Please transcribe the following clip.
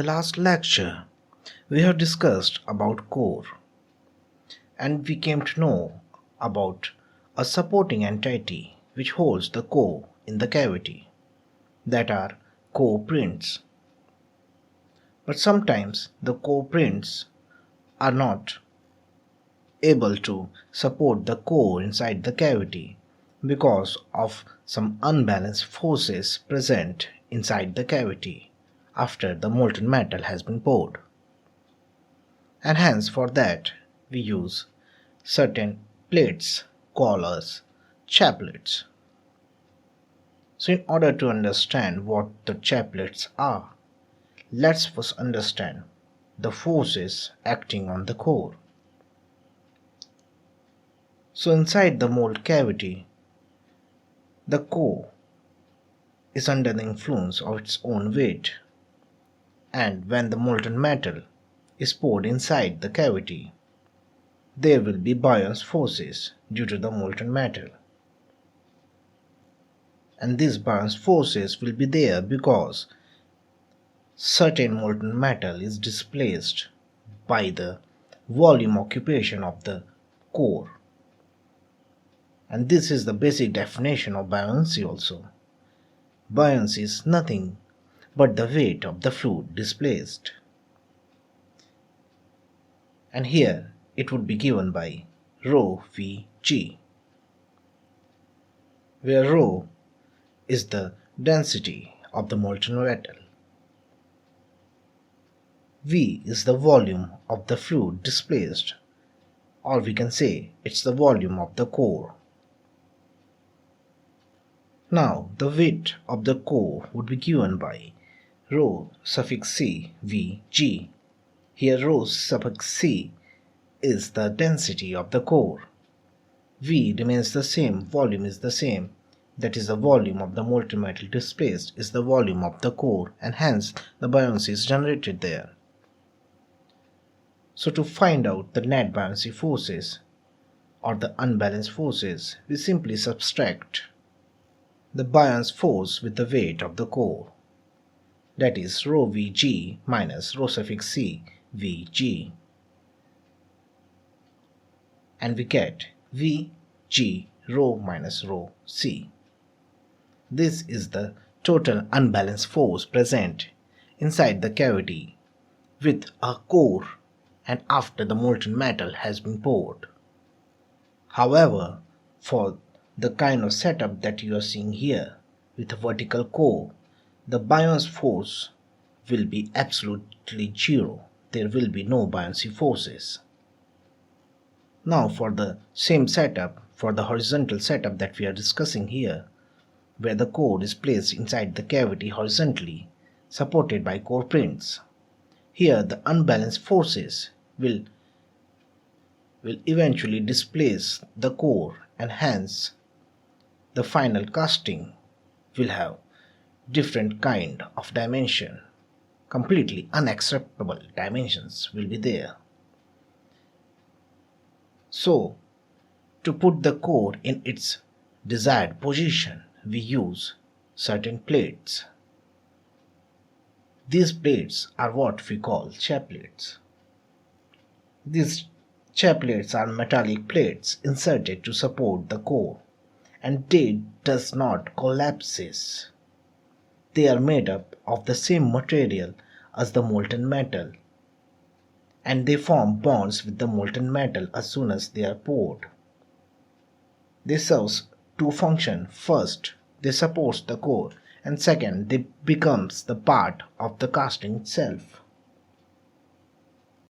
the last lecture, we have discussed about core, and we came to know about a supporting entity which holds the core in the cavity, that are core prints. But sometimes the core prints are not able to support the core inside the cavity because of some unbalanced forces present inside the cavity after the molten metal has been poured. And hence for that we use certain plates called as chaplets. So in order to understand what the chaplets are, let's first understand the forces acting on the core. So inside the mold cavity, the core is under the influence of its own weight, and when the molten metal is poured inside the cavity, there will be buoyant forces due to the molten metal. And these buoyant forces will be there because certain molten metal is displaced by the volume occupation of the core. And this is the basic definition of buoyancy also. Buoyancy is nothing but the weight of the fluid displaced. And here it would be given by rho Vg, where rho is the density of the molten metal. V is the volume of the fluid displaced, or we can say it's the volume of the core. Now the weight of the core would be given by rho suffix c Vg. Here rho suffix c is the density of the core. V remains the same, volume is the same, that is the volume of the molten metal displaced is the volume of the core, and hence the buoyancy is generated there. So to find out the net buoyancy forces or the unbalanced forces, we simply subtract the buoyant force with the weight of the core, that is rho Vg minus rho suffix c Vg, and we get Vg rho minus rho c. This is the total unbalanced force present inside the cavity with a core and after the molten metal has been poured. However, for the kind of setup that you are seeing here with a vertical core, the buoyant force will be absolutely zero. There will be no buoyancy forces. Now for the same setup, for the horizontal setup that we are discussing here, where the core is placed inside the cavity horizontally, supported by core prints, here the unbalanced forces will eventually displace the core, and hence the final casting will have different kind of dimension. Completely unacceptable dimensions will be there. So to put the core in its desired position, we use certain plates. These plates are what we call chaplets. These chaplets are metallic plates inserted to support the core, and they does not collapses. They are made up of the same material as the molten metal, and they form bonds with the molten metal as soon as they are poured. They serve two functions. First, they support the core, and second, they becomes the part of the casting itself.